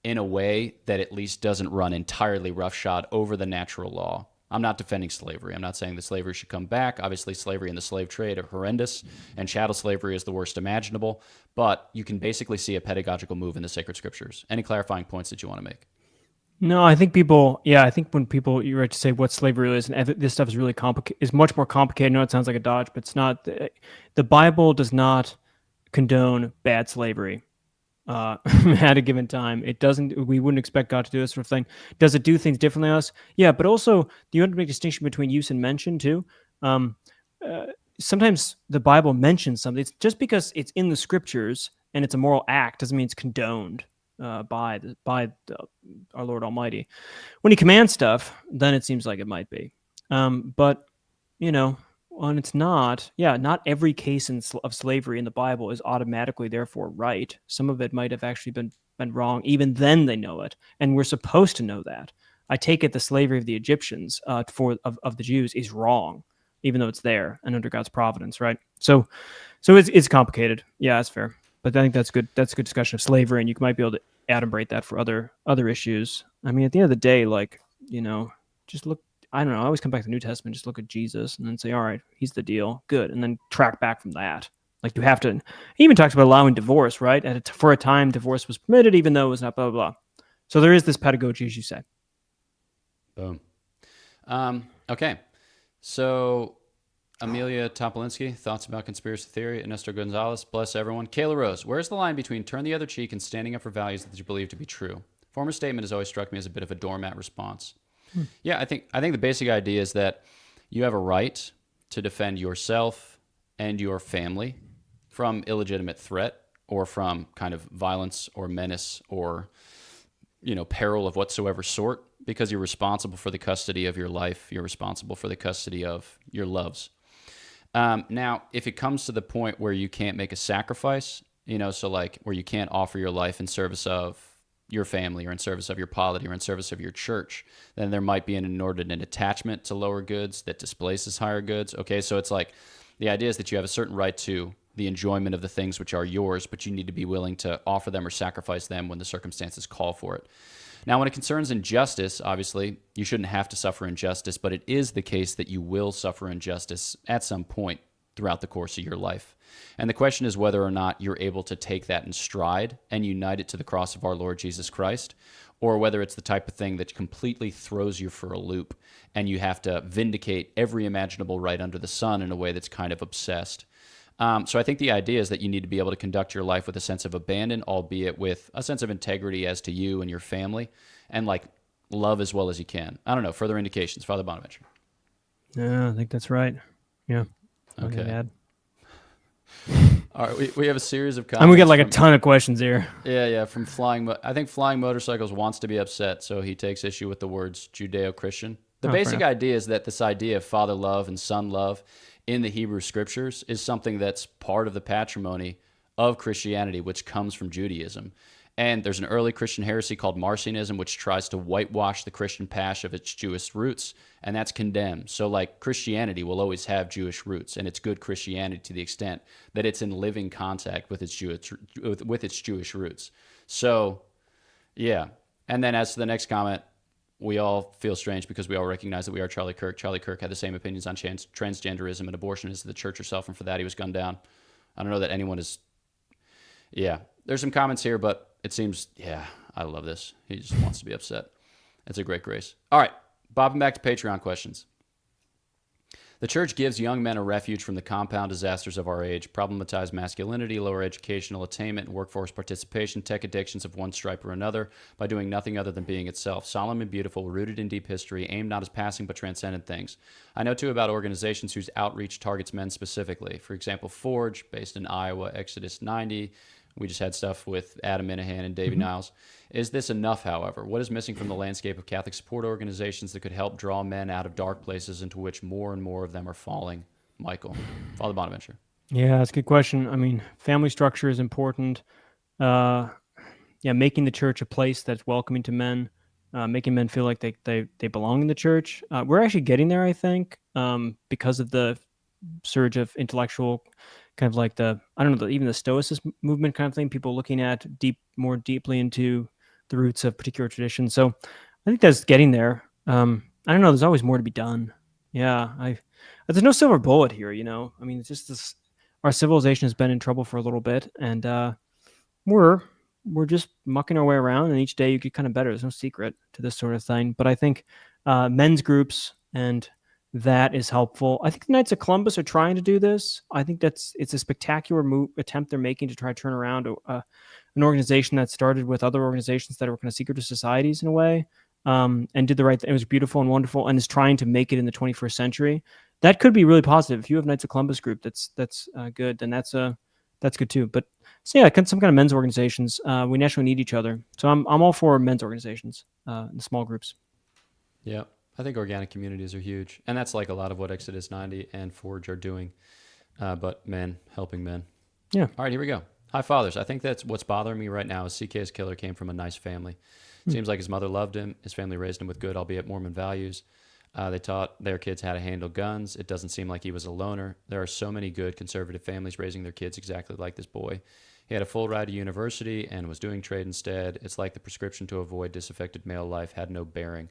in a way that at least doesn't run entirely roughshod over the natural law. I'm not defending slavery. I'm not saying that slavery should come back. Obviously, slavery and the slave trade are horrendous, and chattel slavery is the worst imaginable, but you can basically see a pedagogical move in the sacred scriptures. Any clarifying points that you want to make? No, I think people. Yeah, I think when people you're right to say what slavery is, and this stuff is really complicated. Is much more complicated. I know it sounds like a dodge, but it's not. The Bible does not condone bad slavery. At a given time, it doesn't. We wouldn't expect God to do this sort of thing. Does it do things differently than us? Yeah, but also you have to make a distinction between use and mention too. Um, uh, Sometimes the Bible mentions something. It's just because it's in the scriptures and it's a moral act doesn't mean it's condoned by our Lord Almighty. When He commands stuff, then it seems like it might be. But you know, when it's not, yeah, not every case of slavery in the Bible is automatically therefore right. Some of it might have actually been wrong. Even then, they know it, and we're supposed to know that. I take it the slavery of the Egyptians of the Jews is wrong, even though it's there and under God's providence, right? So it's complicated. Yeah, that's fair. But I think that's good. That's a good discussion of slavery, and you might be able to adumbrate that for other issues. I mean, at the end of the day, like just look. I don't know. I always come back to the New Testament, just look at Jesus, and then say, all right, he's the deal, good, and then track back from that. Like you have to. He even talks about allowing divorce, right? For a time, divorce was permitted, even though it was not blah blah blah. So there is this pedagogy, as you say. Boom. Okay. So Amelia Topolinsky, thoughts about conspiracy theory. Ernesto Gonzalez, bless everyone. Kayla Rose, where's the line between turn the other cheek and standing up for values that you believe to be true? Former statement has always struck me as a bit of a doormat response. Yeah, I think the basic idea is that you have a right to defend yourself and your family from illegitimate threat or from kind of violence or menace or peril of whatsoever sort, because you're responsible for the custody of your life. You're responsible for the custody of your loves. Now, if it comes to the point where you can't make a sacrifice, so like where you can't offer your life in service of your family or in service of your polity or in service of your church, then there might be an inordinate attachment to lower goods that displaces higher goods. Okay, so it's like the idea is that you have a certain right to the enjoyment of the things which are yours, but you need to be willing to offer them or sacrifice them when the circumstances call for it. Now, when it concerns injustice, obviously, you shouldn't have to suffer injustice, but it is the case that you will suffer injustice at some point throughout the course of your life. And the question is whether or not you're able to take that in stride and unite it to the cross of our Lord Jesus Christ, or whether it's the type of thing that completely throws you for a loop and you have to vindicate every imaginable right under the sun in a way that's kind of obsessed. So I think the idea is that you need to be able to conduct your life with a sense of abandon, albeit with a sense of integrity as to you and your family, and like love as well as you can. I don't know. Further indications, Father Bonaventure. Yeah, I think that's right. Yeah. Okay. All right, we have a series of comments. I'm gonna get like a ton of questions here. Yeah, from I think Flying Motorcycles wants to be upset, so he takes issue with the words Judeo-Christian. The basic idea is that this idea of father love and son love in the Hebrew scriptures is something that's part of the patrimony of Christianity, which comes from Judaism. And there's an early Christian heresy called Marcionism, which tries to whitewash the Christian past of its Jewish roots, and that's condemned. So, like, Christianity will always have Jewish roots, and it's good Christianity to the extent that it's in living contact with its Jewish roots. So, yeah. And then as to the next comment, we all feel strange because we all recognize that we are Charlie Kirk. Charlie Kirk had the same opinions on transgenderism and abortion as the church herself, and for that he was gunned down. I don't know that anyone is... Yeah, there's some comments here, but it seems, I love this. He just wants to be upset. It's a great grace. All right, bobbing back to Patreon questions. The church gives young men a refuge from the compound disasters of our age: problematized masculinity, lower educational attainment, and workforce participation, tech addictions of one stripe or another, by doing nothing other than being itself, solemn and beautiful, rooted in deep history, aimed not as passing but transcendent things. I know, too, about organizations whose outreach targets men specifically. For example, Forge, based in Iowa, Exodus 90. We just had stuff with Adam Minahan and Davey Niles. Is this enough, however? What is missing from the landscape of Catholic support organizations that could help draw men out of dark places into which more and more of them are falling? Michael. Father Bonaventure. Yeah, that's a good question. I mean, family structure is important. Making the church a place that's welcoming to men, making men feel like they belong in the church. We're actually getting there, I think, because of the surge of intellectual kind of like even the Stoicism movement kind of thing, people looking at more deeply into the roots of particular traditions. So I think that's getting there. I don't know. There's always more to be done. Yeah. There's no silver bullet here, I mean, it's just this, our civilization has been in trouble for a little bit, and we're we're just mucking our way around, and each day you get kind of better. There's no secret to this sort of thing. But I think men's groups and that is helpful. I think the Knights of Columbus are trying to do this. I think it's a spectacular attempt they're making to try to turn around an organization that started with other organizations that were kind of secretive societies in a way, and did the right thing. It was beautiful and wonderful, and is trying to make it in the 21st century. That could be really positive. If you have Knights of Columbus group that's good, then that's good too. But so yeah, some kind of men's organizations. We naturally need each other, so I'm all for men's organizations and small groups. Yeah, I think organic communities are huge, and that's like a lot of what Exodus 90 and Forge are doing. But men helping men. Yeah. All right, here we go. Hi, fathers. I think that's what's bothering me right now is CK's killer came from a nice family. Seems like his mother loved him. His family raised him with good, albeit Mormon values. They taught their kids how to handle guns. It doesn't seem like he was a loner. There are so many good conservative families raising their kids exactly like this boy. He had a full ride to university and was doing trade instead. It's like the prescription to avoid disaffected male life had no bearing.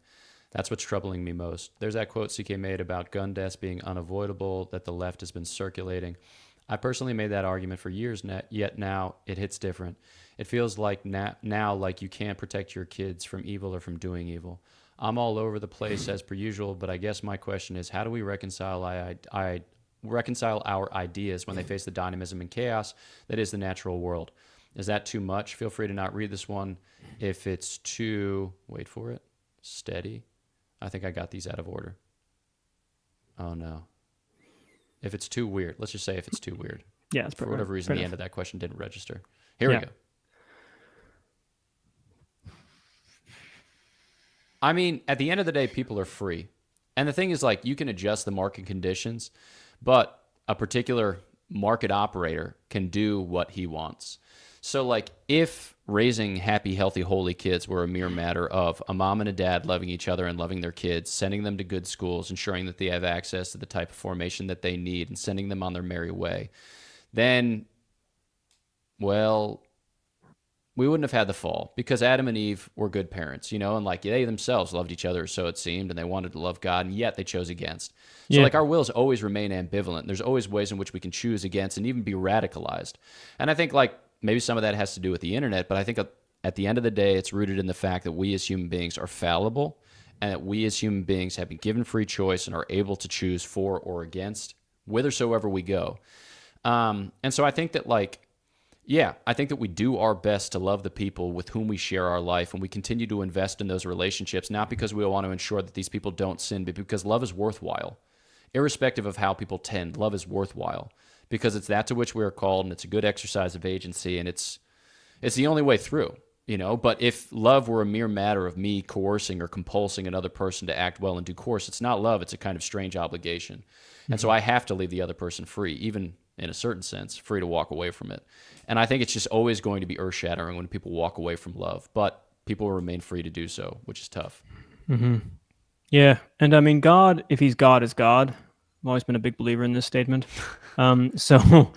That's what's troubling me most. There's that quote CK made about gun deaths being unavoidable that the left has been circulating. I personally made that argument for years, yet now it hits different. It feels like now like you can't protect your kids from evil or from doing evil. I'm all over the place as per usual, but I guess my question is, how do we reconcile our ideas when they face the dynamism and chaos that is the natural world? Is that too much? Feel free to not read this one. If it's too, wait for it, steady. I think I got these out of order. Oh no. If it's too weird, let's just say if it's too weird. Yeah, it's for whatever reason, the end of that question didn't register. Here we go. I mean, at the end of the day, people are free. And the thing is, like, you can adjust the market conditions, but a particular market operator can do what he wants. So, like, if raising happy, healthy, holy kids were a mere matter of a mom and a dad loving each other and loving their kids, sending them to good schools, ensuring that they have access to the type of formation that they need, and sending them on their merry way, then, well, we wouldn't have had the fall because Adam and Eve were good parents, you know, and like they themselves loved each other, so it seemed, and they wanted to love God, and yet they chose against. So like our wills always remain ambivalent. There's always ways in which we can choose against and even be radicalized. And I think like maybe some of that has to do with the internet, but I think at the end of the day, it's rooted in the fact that we as human beings are fallible and that we as human beings have been given free choice and are able to choose for or against whithersoever we go. And so I think that like, yeah, I think that we do our best to love the people with whom we share our life, and we continue to invest in those relationships, not because we want to ensure that these people don't sin, but because love is worthwhile. Irrespective of how people tend, love is worthwhile because it's that to which we are called, and it's a good exercise of agency, and it's the only way through, you know? But if love were a mere matter of me coercing or compulsing another person to act well in due course, it's not love, it's a kind of strange obligation. And so I have to leave the other person free, even in a certain sense, free to walk away from it. And I think it's just always going to be earth-shattering when people walk away from love, but people will remain free to do so, which is tough. Mm-hmm. Yeah, and I mean, God, if he's God, is God. I've always been a big believer in this statement. So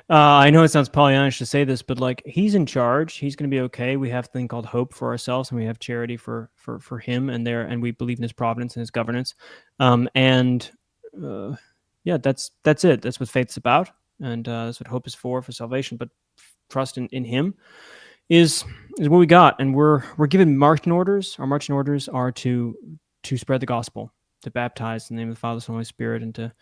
I know it sounds Pollyannish to say this, but like he's in charge, he's going to be okay. We have a thing called hope for ourselves, and we have charity for him, and we believe in his providence and his governance. Yeah, that's it. That's what faith's about. And that's what hope is for salvation. But trust in Him is what we got, and we're given marching orders. Our marching orders are to spread the gospel, to baptize in the name of the Father, Son, and Holy Spirit, and to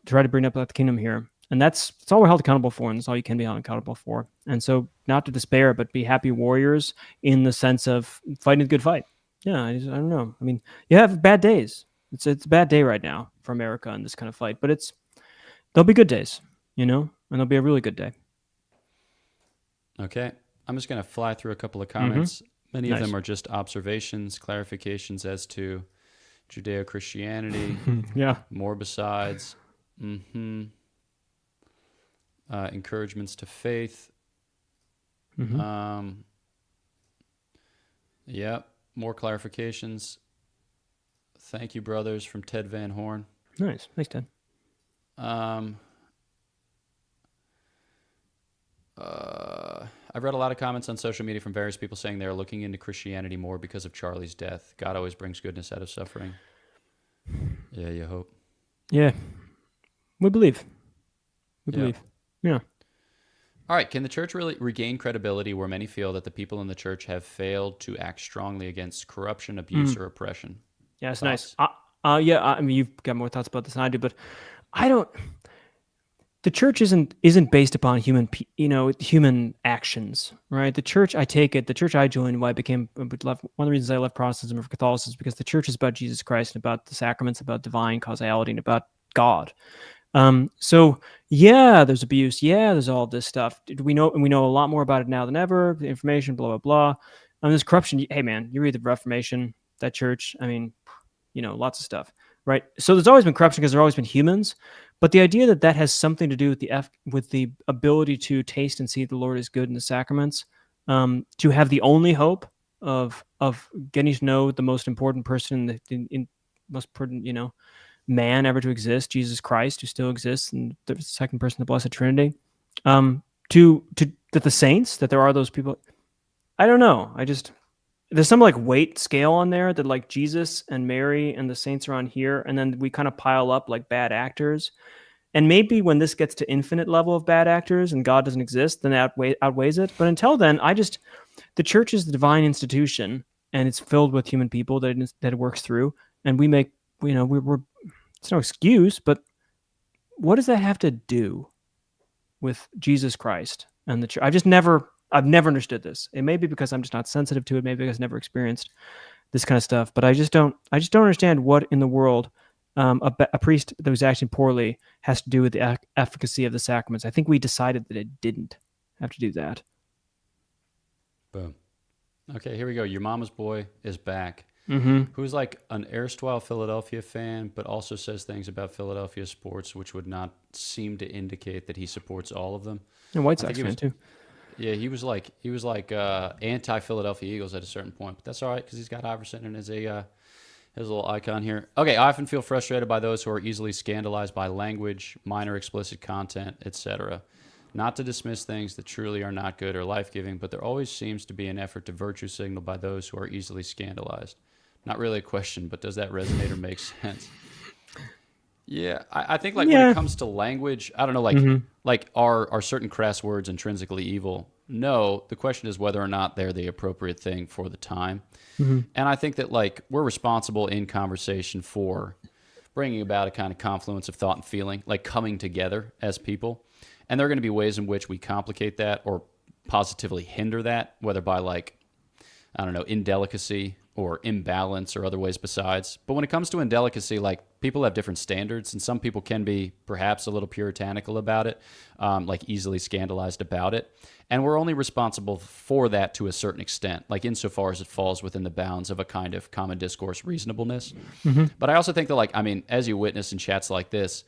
try to bring up the kingdom here. And that's all we're held accountable for, and that's all you can be held accountable for. And so, not to despair, but be happy warriors in the sense of fighting a good fight. Yeah, I don't know. I mean, you have bad days. It's a bad day right now for America in this kind of fight, but there'll be good days. You know, and it'll be a really good day. Okay. I'm just going to fly through a couple of comments. Many Nice. of them are just observations, clarifications as to Judeo-Christianity. Yeah. More besides. Encouragements to faith. Yep. More clarifications. Thank you, brothers, from Ted Van Horn. Nice. Thanks, Ted. I've read a lot of comments on social media from various people saying they're looking into Christianity more because of Charlie's death. God always brings goodness out of suffering. Yeah, you hope. Yeah. We believe. We believe. Yeah. All right. Can the church really regain credibility where many feel that the people in the church have failed to act strongly against corruption, abuse, or oppression? Yeah, it's nice. Thoughts? Yeah, I mean, you've got more thoughts about this than I do, but I don't. The church isn't based upon human actions, right? The church, I take it, the church I joined, why I became one of the reasons I left Protestantism for Catholicism is because the church is about Jesus Christ and about the sacraments, about divine causality, and about God. So yeah, there's abuse. Yeah, there's all this stuff. We know a lot more about it now than ever. The information, blah blah blah. There's corruption. Hey man, you read the Reformation, that church. I mean, lots of stuff, right? So there's always been corruption because there's always been humans. But the idea that has something to do with the ability to taste and see the Lord is good in the sacraments, to have the only hope of getting to know the most important person in most important man ever to exist, Jesus Christ, who still exists, and the second person of the Blessed Trinity, to that the saints, that there are those people. I don't know. There's some like weight scale on there that like Jesus and Mary and the saints are on here, and then we kind of pile up like bad actors. And maybe when this gets to infinite level of bad actors and God doesn't exist, then that outweighs it. But until then, the church is the divine institution, and it's filled with human people that it works through, and we make we're it's no excuse, but what does that have to do with Jesus Christ and the church? I've never understood this. It may be because I'm just not sensitive to it. Maybe because I've never experienced this kind of stuff. But I just don't understand what in the world a priest that was acting poorly has to do with the efficacy of the sacraments. I think we decided that it didn't have to do that. Boom. Okay, here we go. Your mama's boy is back. Who's like an erstwhile Philadelphia fan, but also says things about Philadelphia sports which would not seem to indicate that he supports all of them. And White Sox fan too. Yeah, he was like anti-Philadelphia Eagles at a certain point, but that's all right because he's got Iverson and his little icon here. Okay, I often feel frustrated by those who are easily scandalized by language, minor explicit content, etc. Not to dismiss things that truly are not good or life-giving, but there always seems to be an effort to virtue signal by those who are easily scandalized. Not really a question, but does that resonate or make sense? Yeah, I think when it comes to language, I don't know, like are certain crass words intrinsically evil? No, the question is whether or not they're the appropriate thing for the time. And I think that we're responsible in conversation for bringing about a kind of confluence of thought and feeling, like coming together as people. And there are going to be ways in which we complicate that or positively hinder that, whether by indelicacy or imbalance or other ways besides. But when it comes to indelicacy, people have different standards, and some people can be perhaps a little puritanical about it, easily scandalized about it. And we're only responsible for that to a certain extent, insofar as it falls within the bounds of a kind of common discourse reasonableness. But I also think that, as you witness in chats like this,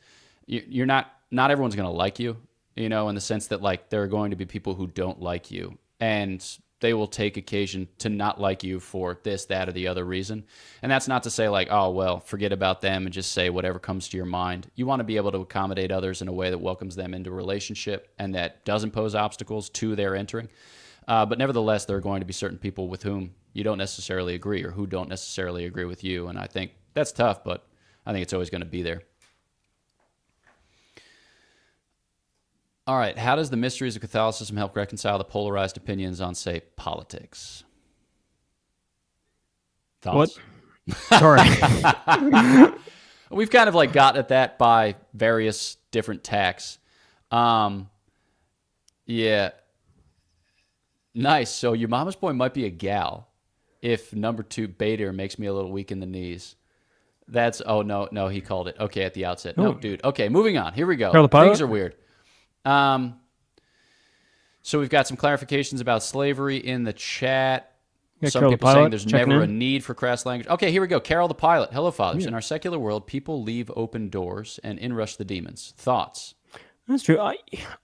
you're not everyone's going to like you, in the sense that, there are going to be people who don't like you. And they will take occasion to not like you for this, that, or the other reason. And that's not to say oh, well, forget about them and just say whatever comes to your mind. You want to be able to accommodate others in a way that welcomes them into a relationship and that doesn't pose obstacles to their entering. But nevertheless, there are going to be certain people with whom you don't necessarily agree or who don't necessarily agree with you. And I think that's tough, but I think it's always going to be there. All right. How does the mysteries of Catholicism help reconcile the polarized opinions on, say, politics? Thoughts? What? Sorry. We've kind of got at that by various different tacks. Yeah. Nice. So your mama's boy might be a gal if number 2 Bader makes me a little weak in the knees. No, he called it. Okay, at the outset. No, dude. Okay, moving on. Here we go. Things are weird. So we've got some clarifications about slavery in the chat. Some Carol people the saying pilot, there's checking never a in. need for crass language. Okay, here we go. Carol the pilot. Hello, fathers. In our secular world, people leave open doors and inrush the demons. Thoughts? That's true.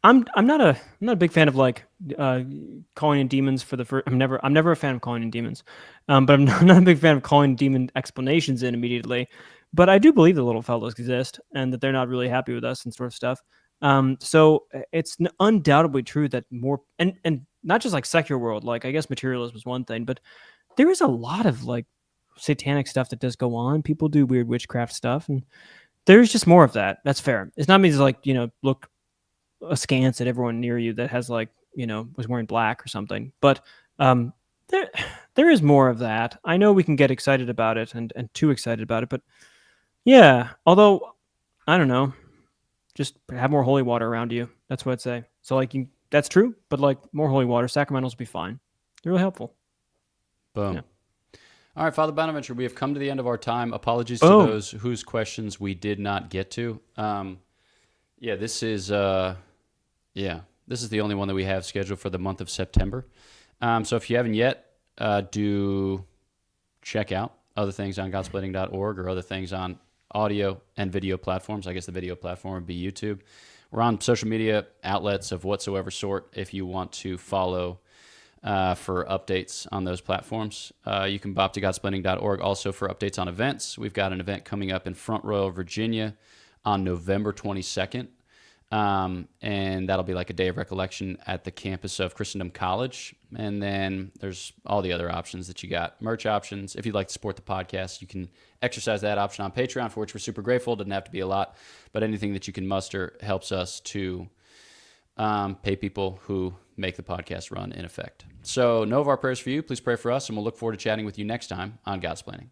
I'm not a big fan of calling in demons for the first. I'm never a fan of calling in demons, but I'm not a big fan of calling demon explanations in immediately. But I do believe the little fellows exist and that they're not really happy with us and sort of stuff. So it's undoubtedly true that more and not just secular world, I guess materialism is one thing, but there is a lot of satanic stuff that does go on. People do weird witchcraft stuff, and there's just more of that. That's fair. It's not means look, askance at everyone near you that has like, was wearing black or something. But um, there, there is more of that. I know we can get excited about it and too excited about it, but yeah. Although I don't know, just have more holy water around you. That's what I'd say. So like, that's true, but like more holy water, sacramentals will be fine. They're really helpful. Boom. Yeah. All right, Father Bonaventure, we have come to the end of our time. Apologies to Boom. those whose questions we did not get to. This is this is the only one that we have scheduled for the month of September. So if you haven't yet, do check out other things on Godsplaining.org or other things on audio and video platforms. I guess the video platform would be YouTube. We're on social media outlets of whatsoever sort if you want to follow for updates on those platforms. You can bop to Godsplaining.org also for updates on events. We've got an event coming up in Front Royal, Virginia on November 22nd. And that'll be like a day of recollection at the campus of Christendom College. And then there's all the other options that you got. Merch options. If you'd like to support the podcast, you can exercise that option on Patreon, for which we're super grateful. Doesn't have to be a lot, but anything that you can muster helps us to pay people who make the podcast run in effect. So know of our prayers for you. Please pray for us, and we'll look forward to chatting with you next time on Godsplaining.